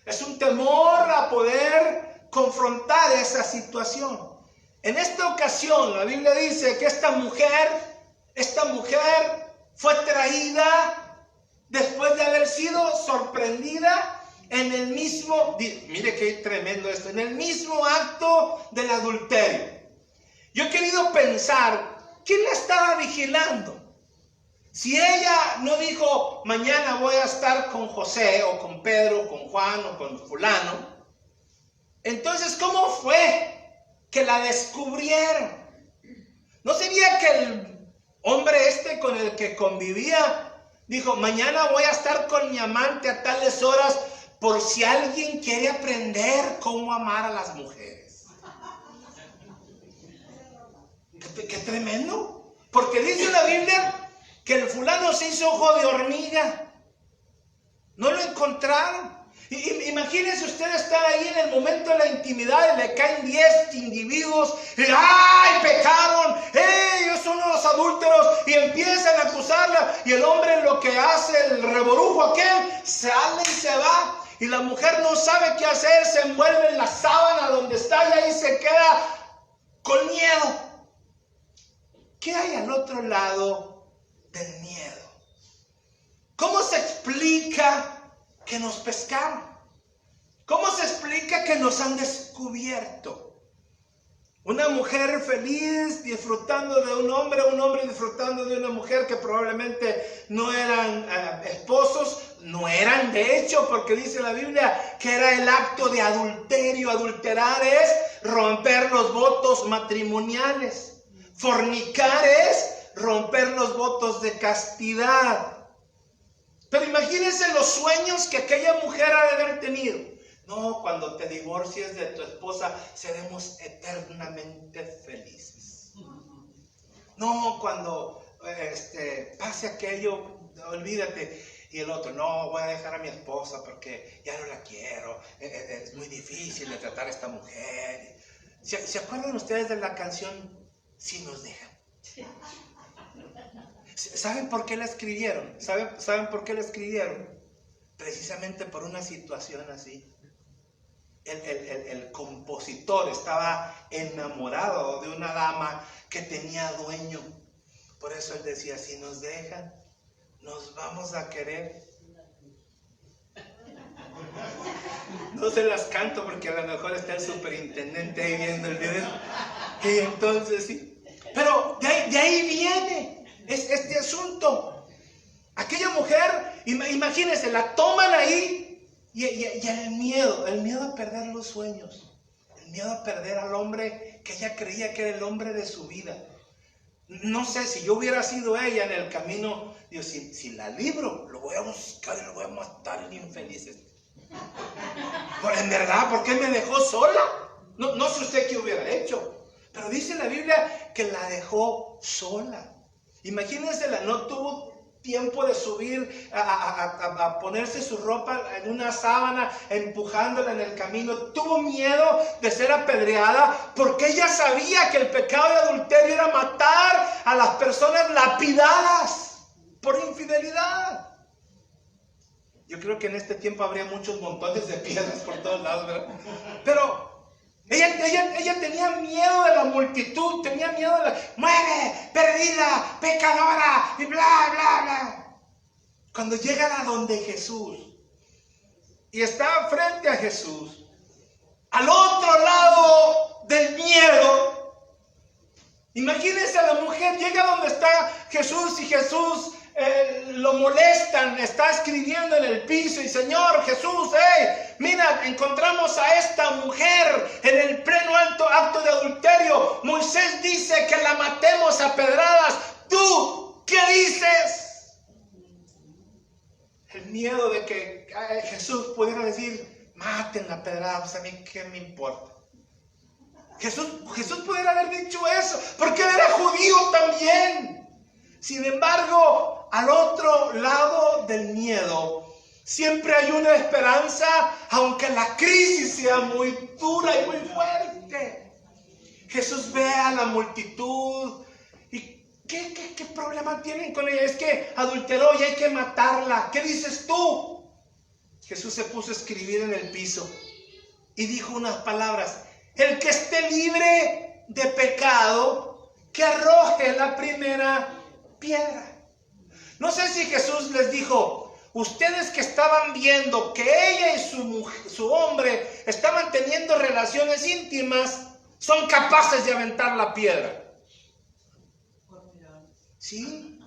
Es un temor a poder confrontar esa situación. En esta ocasión, la Biblia dice que esta mujer fue traída después de haber sido sorprendida en el mismo, mire qué tremendo esto, en el mismo acto del adulterio. Yo he querido pensar, ¿quién la estaba vigilando? Si ella no dijo, mañana voy a estar con José, o con Pedro, con Juan, o con fulano, entonces, ¿cómo fue que la descubrieron? ¿No sería que el hombre con el que convivía dijo, mañana voy a estar con mi amante a tales horas por si alguien quiere aprender cómo amar a las mujeres? ¡Qué tremendo! Porque dice la Biblia que el fulano se hizo ojo de hormiga. No lo encontraron. Imagínense usted estar ahí en el momento de la intimidad y le caen 10 individuos y ¡ay, pecaron! Ellos son los adúlteros, y empiezan a acusarla, y el hombre en lo que hace el reborujo aquel sale y se va, y la mujer no sabe qué hacer, se envuelve en la sábana donde está y ahí se queda con miedo. ¿Qué hay al otro lado del miedo? ¿Cómo se explica que nos pescaron? ¿Cómo se explica que nos han descubierto? Una mujer feliz disfrutando de un hombre disfrutando de una mujer que probablemente no eran esposos, no eran de hecho, porque dice la Biblia que era el acto de adulterio. Adulterar es romper los votos matrimoniales. Fornicar es romper los votos de castidad. Pero imagínense los sueños que aquella mujer ha de haber tenido. No, cuando te divorcies de tu esposa, seremos eternamente felices. No, cuando pase aquello, olvídate. Y el otro, no, voy a dejar a mi esposa porque ya no la quiero. Es muy difícil de tratar a esta mujer. ¿Se acuerdan ustedes de la canción Si nos dejan? ¿Saben por qué la escribieron? ¿Saben por qué la escribieron? Precisamente por una situación así. El compositor estaba enamorado de una dama que tenía dueño. Por eso él decía, si nos dejan, nos vamos a querer. No se las canto porque a lo mejor está el superintendente ahí viendo el video. Y entonces sí. Pero de ahí viene este asunto. Aquella mujer, imagínense, la toman ahí y el miedo a perder los sueños, el miedo a perder al hombre que ella creía que era el hombre de su vida. No sé, si yo hubiera sido ella en el camino, digo, si la libro, lo voy a buscar y lo voy a matar el infeliz. Pero en verdad, ¿por qué me dejó sola? No sé usted qué hubiera hecho, pero dice la Biblia que la dejó sola. Imagínense, no tuvo tiempo de subir a ponerse su ropa en una sábana, empujándola en el camino. Tuvo miedo de ser apedreada porque ella sabía que el pecado de adulterio era matar a las personas lapidadas por infidelidad. Yo creo que en este tiempo habría muchos montones de piedras por todos lados, ¿verdad? Pero ella tenía miedo de la multitud, tenía miedo de muere, perdida, pecadora, y bla, bla, bla. Cuando llegan a donde Jesús, y está frente a Jesús, al otro lado del miedo, imagínense a la mujer, llega donde está Jesús, y Jesús lo molestan, está escribiendo en el piso, y Señor Jesús, mira, encontramos a esta mujer en el pleno acto de adulterio. Moisés dice que la matemos a pedradas. ¿Tú qué dices? El miedo de que Jesús pudiera decir, mátenla a pedradas, a mí qué me importa. Jesús pudiera haber dicho eso, porque él era judío también. Sin embargo, al otro lado del miedo, siempre hay una esperanza, aunque la crisis sea muy dura y muy fuerte. Jesús ve a la multitud y ¿qué problema tienen con ella? Es que adulteró y hay que matarla. ¿Qué dices tú? Jesús se puso a escribir en el piso y dijo unas palabras: el que esté libre de pecado, que arroje la primera piedra. No sé si Jesús les dijo, ustedes que estaban viendo que ella y su hombre estaban teniendo relaciones íntimas, son capaces de aventar la piedra. ¿Sí?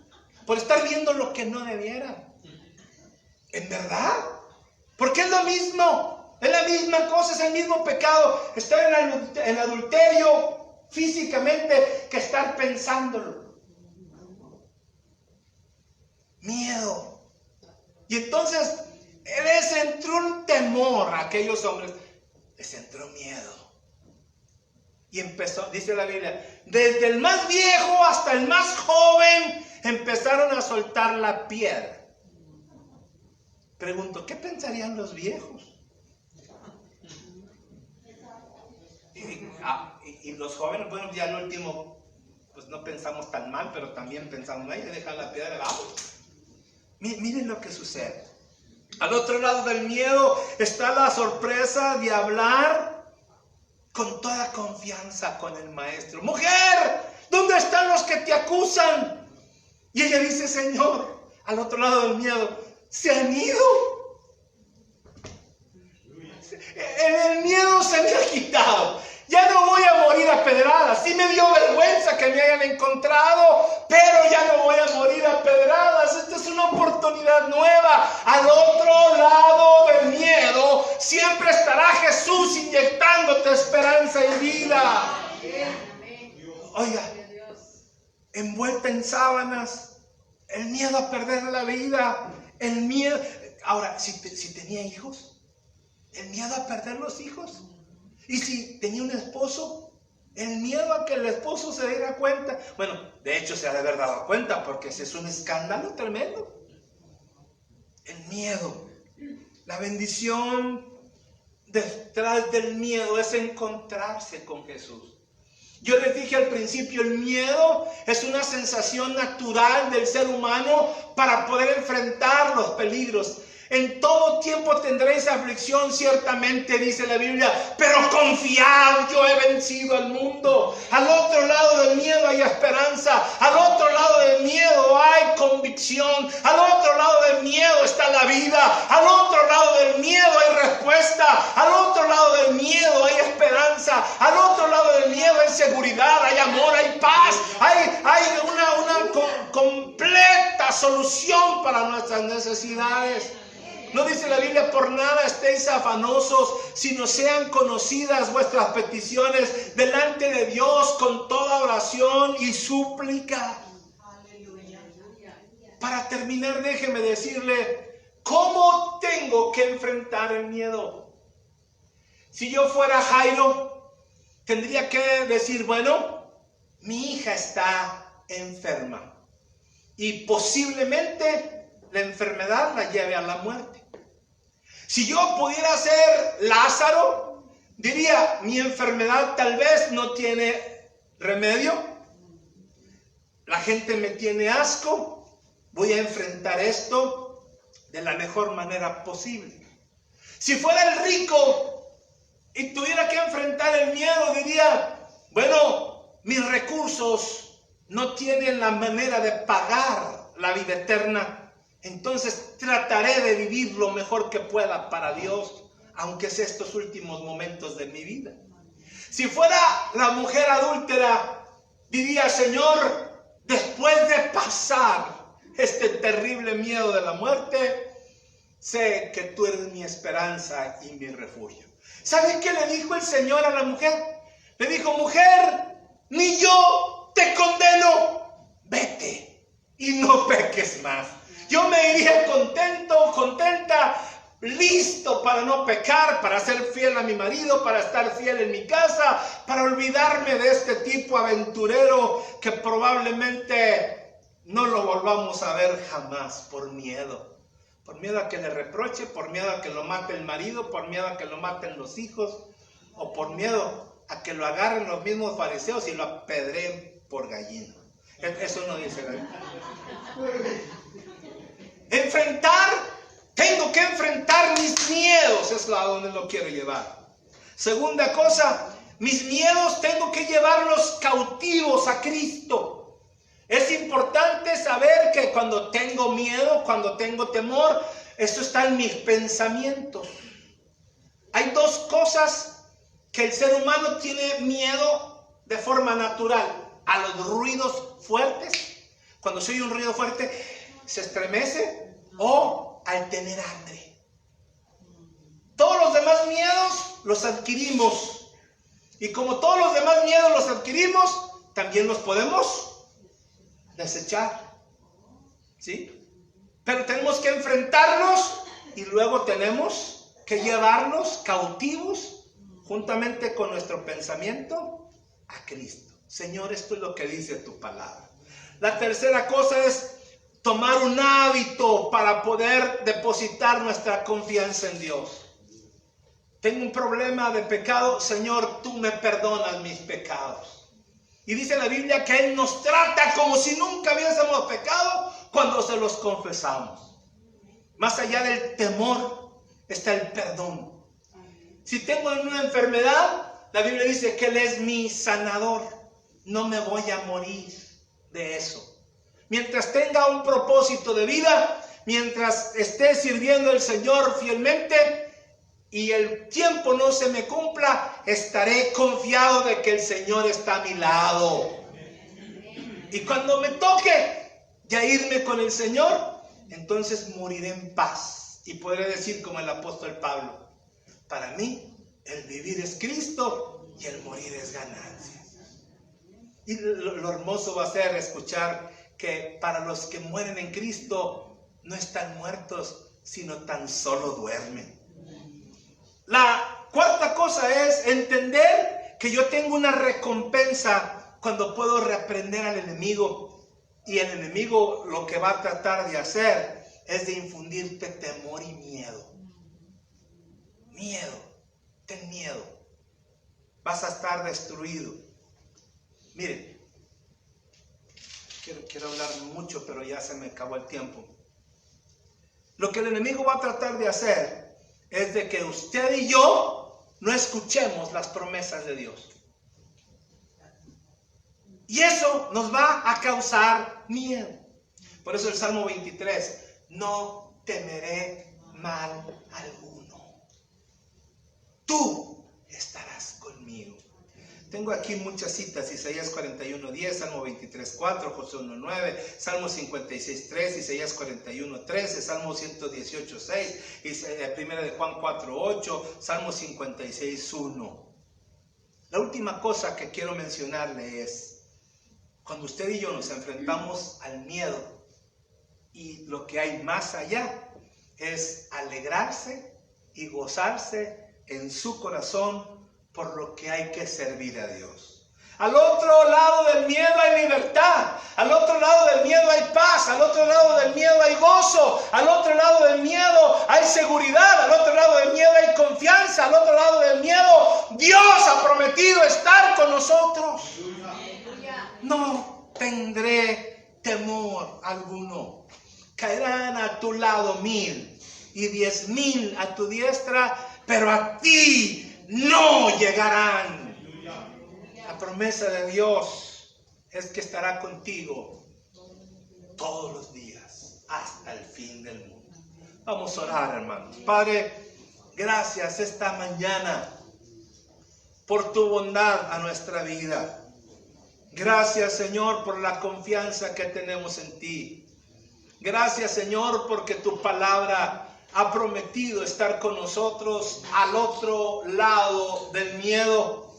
por estar viendo lo que no debieran. ¿En verdad? Porque es lo mismo, es la misma cosa, es el mismo pecado estar en adulterio físicamente que estar pensándolo. Miedo. Y entonces les entró un temor a aquellos hombres, les entró miedo. Y empezó, dice la Biblia, desde el más viejo hasta el más joven empezaron a soltar la piedra. Pregunto, ¿qué pensarían los viejos? Y los jóvenes, bueno, ya al último, pues no pensamos tan mal, pero también pensamos, hay que dejar la piedra abajo. Miren lo que sucede. Al otro lado del miedo está la sorpresa de hablar con toda confianza con el maestro. Mujer, ¿dónde están los que te acusan? Y ella dice, Señor, al otro lado del miedo, se han ido. El miedo se me ha quitado. Ya no voy a morir a pedradas. Sí me dio vergüenza que me hayan encontrado, pero ya no voy a morir a pedradas. Esta es una oportunidad nueva. Al otro lado del miedo siempre estará Jesús inyectándote esperanza y vida. Oiga, envuelta en sábanas, el miedo a perder la vida, el miedo. Ahora, si tenía hijos, el miedo a perder los hijos. Y si tenía un esposo, el miedo a que el esposo se diera cuenta. Bueno, de hecho se ha de haber dado cuenta, porque ese es un escándalo tremendo. El miedo. La bendición detrás del miedo es encontrarse con Jesús. Yo les dije al principio, el miedo es una sensación natural del ser humano para poder enfrentar los peligros. En todo tiempo tendréis aflicción, ciertamente, dice la Biblia, pero confiad, yo he vencido al mundo. Al otro lado del miedo hay esperanza, al otro lado del miedo hay convicción, al otro lado del miedo está la vida, al otro lado del miedo hay respuesta, al otro lado del miedo hay esperanza, al otro lado del miedo hay seguridad, hay amor, hay paz, hay una completa solución para nuestras necesidades. No dice la Biblia, por nada estéis afanosos, sino sean conocidas vuestras peticiones delante de Dios con toda oración y súplica. Para terminar, déjeme decirle, ¿cómo tengo que enfrentar el miedo? Si yo fuera Jairo, tendría que decir, bueno, mi hija está enferma y posiblemente la enfermedad la lleve a la muerte. Si yo pudiera ser Lázaro, diría, mi enfermedad tal vez no tiene remedio, la gente me tiene asco, voy a enfrentar esto de la mejor manera posible. Si fuera el rico y tuviera que enfrentar el miedo, diría, bueno, mis recursos no tienen la manera de pagar la vida eterna. Entonces trataré de vivir lo mejor que pueda para Dios, aunque sea estos últimos momentos de mi vida. Si fuera la mujer adúltera, diría, Señor, después de pasar este terrible miedo de la muerte, sé que tú eres mi esperanza y mi refugio. ¿Sabe qué le dijo el Señor a la mujer? Le dijo, mujer, ni yo te condeno, vete y no peques más. Yo me iría contenta, listo para no pecar, para ser fiel a mi marido, para estar fiel en mi casa, para olvidarme de este tipo aventurero que probablemente no lo volvamos a ver jamás por miedo. Por miedo a que le reproche, por miedo a que lo mate el marido, por miedo a que lo maten los hijos, o por miedo a que lo agarren los mismos fariseos y lo apedreen por gallina. Eso no dice la Biblia. Tengo que enfrentar mis miedos, es a donde lo quiero llevar. Segunda cosa, mis miedos tengo que llevarlos cautivos a Cristo. Es importante saber que cuando tengo miedo, cuando tengo temor, esto está en mis pensamientos. Hay dos cosas que el ser humano tiene miedo de forma natural: a los ruidos fuertes. Cuando se oye un ruido fuerte, se estremece, o al tener hambre. Todos los demás miedos los adquirimos. Y como todos los demás miedos los adquirimos, también los podemos desechar. ¿Sí? Pero tenemos que enfrentarlos y luego tenemos que llevarlos cautivos juntamente con nuestro pensamiento a Cristo. Señor, esto es lo que dice tu palabra. La tercera cosa es tomar un hábito para poder depositar nuestra confianza en Dios. Tengo un problema de pecado, Señor, tú me perdonas mis pecados. Y dice la Biblia que Él nos trata como si nunca hubiésemos pecado cuando se los confesamos. Más allá del temor está el perdón. Si tengo una enfermedad, la Biblia dice que Él es mi sanador. No me voy a morir de eso. Mientras tenga un propósito de vida, mientras esté sirviendo al Señor fielmente y el tiempo no se me cumpla, estaré confiado de que el Señor está a mi lado. Y cuando me toque ya irme con el Señor, entonces moriré en paz. Y podré decir como el apóstol Pablo: para mí el vivir es Cristo y el morir es ganancia. Y lo hermoso va a ser escuchar que para los que mueren en Cristo no están muertos, sino tan solo duermen. La cuarta cosa es entender que yo tengo una recompensa cuando puedo reprender al enemigo. Y el enemigo lo que va a tratar de hacer es de infundirte temor y miedo. Miedo, ten miedo. Vas a estar destruido. Miren, quiero hablar mucho, pero ya se me acabó el tiempo. Lo que el enemigo va a tratar de hacer es de que usted y yo no escuchemos las promesas de Dios. Y eso nos va a causar miedo. Por eso el Salmo 23, no temeré mal alguno. Tú estarás conmigo. Tengo aquí muchas citas: Isaías 41:10, Salmo 23:4, Josué 1:9, Salmo 56:3, Isaías 41:13, Salmo 118:6, Primera de Juan 4:8, Salmo 56:1. La última cosa que quiero mencionarle es, cuando usted y yo nos enfrentamos al miedo y lo que hay más allá, es alegrarse y gozarse en su corazón por lo que hay que servir a Dios. Al otro lado del miedo hay libertad. Al otro lado del miedo hay paz. Al otro lado del miedo hay gozo. Al otro lado del miedo hay seguridad. Al otro lado del miedo hay confianza. Al otro lado del miedo Dios ha prometido estar con nosotros. No tendré temor alguno. Caerán a tu lado 1000 y 10,000 a tu diestra, pero a ti no llegarán. La promesa de Dios es que estará contigo todos los días hasta el fin del mundo. Vamos a orar, hermanos. Padre, gracias esta mañana por tu bondad a nuestra vida. Gracias, Señor, por la confianza que tenemos en ti. Gracias, Señor, porque tu palabra ha prometido estar con nosotros al otro lado del miedo.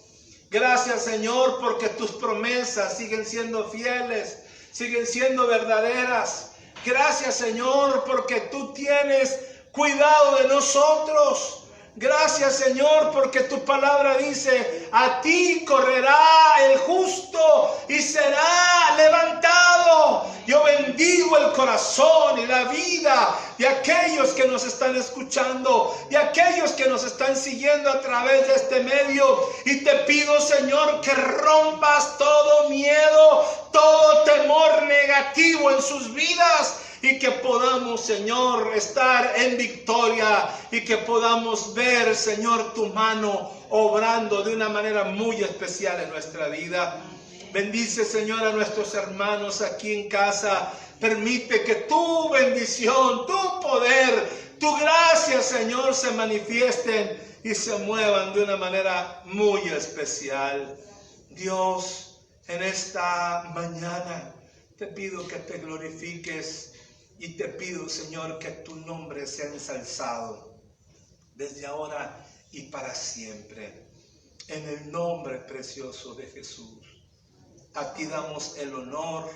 Gracias, Señor, porque tus promesas siguen siendo fieles, siguen siendo verdaderas. Gracias, Señor, porque tú tienes cuidado de nosotros. Gracias, Señor, porque tu palabra dice: a ti correrá el justo y será levantado. Yo bendigo el corazón y la vida de aquellos que nos están escuchando, de aquellos que nos están siguiendo a través de este medio. Y te pido, Señor, que rompas todo miedo, todo temor negativo en sus vidas. Y que podamos, Señor, estar en victoria. Y que podamos ver, Señor, tu mano obrando de una manera muy especial en nuestra vida. Bendice, Señor, a nuestros hermanos aquí en casa. Permite que tu bendición, tu poder, tu gracia, Señor, se manifiesten y se muevan de una manera muy especial. Dios, en esta mañana te pido que te glorifiques y te pido, Señor, que tu nombre sea ensalzado desde ahora y para siempre. En el nombre precioso de Jesús. A ti damos el honor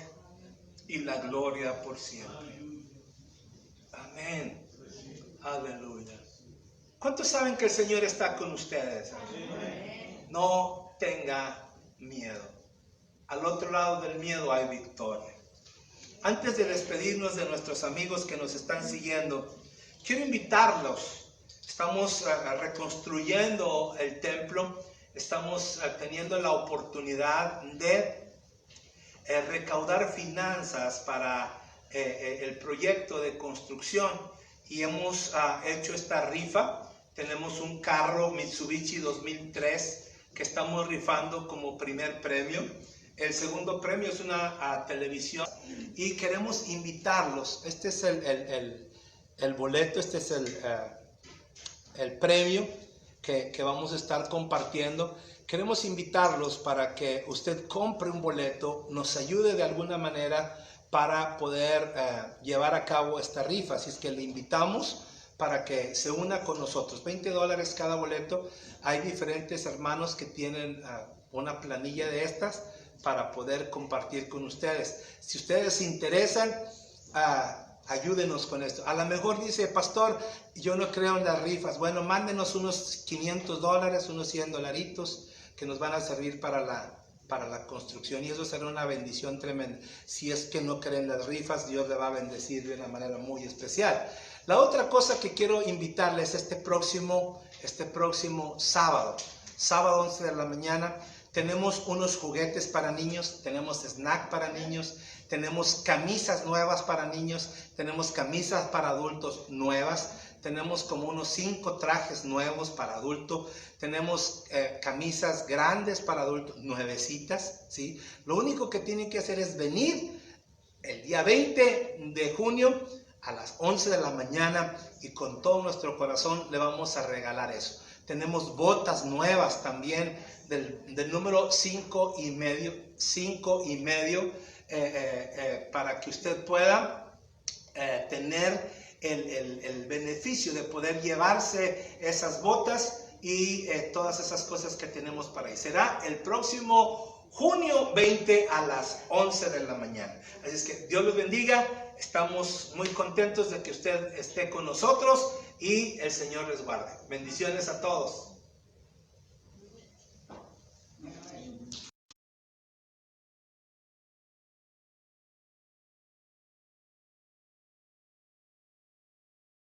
y la gloria por siempre. Amén. Aleluya. ¿Cuántos saben que el Señor está con ustedes? No tenga miedo. Al otro lado del miedo hay victoria. Antes de despedirnos de nuestros amigos que nos están siguiendo, quiero invitarlos. Estamos reconstruyendo el templo. Estamos teniendo la oportunidad de recaudar finanzas para el proyecto de construcción. Y hemos hecho esta rifa. Tenemos un carro Mitsubishi 2003 que estamos rifando como primer premio. El segundo premio es una televisión y queremos invitarlos. Este es el boleto, este es el premio que vamos a estar compartiendo. Queremos invitarlos para que usted compre un boleto, nos ayude de alguna manera para poder llevar a cabo esta rifa. Así es que le invitamos para que se una con nosotros. $20 cada boleto. Hay diferentes hermanos que tienen una planilla de estas para poder compartir con ustedes. Si ustedes se interesan, ayúdenos con esto. A lo mejor dice, pastor, yo no creo en las rifas. Bueno, mándenos unos $500, unos $100 que nos van a servir para la construcción, y eso será una bendición tremenda. Si es que no creen las rifas, Dios le va a bendecir de una manera muy especial. La otra cosa que quiero invitarles este próximo sábado 11 de la mañana, tenemos unos juguetes para niños, tenemos snack para niños, tenemos camisas nuevas para niños, tenemos camisas para adultos nuevas, tenemos como unos 5 trajes nuevos para adultos, tenemos camisas grandes para adultos, nuevecitas, ¿sí? Lo único que tienen que hacer es venir el día 20 de junio a las 11 de la mañana y con todo nuestro corazón le vamos a regalar eso. Tenemos botas nuevas también del número 5 y medio, para que usted pueda tener el beneficio de poder llevarse esas botas y todas esas cosas que tenemos para ahí. Será el próximo junio 20 a las 11 de la mañana. Así es que Dios los bendiga. Estamos muy contentos de que usted esté con nosotros y el Señor les guarde. Bendiciones a todos.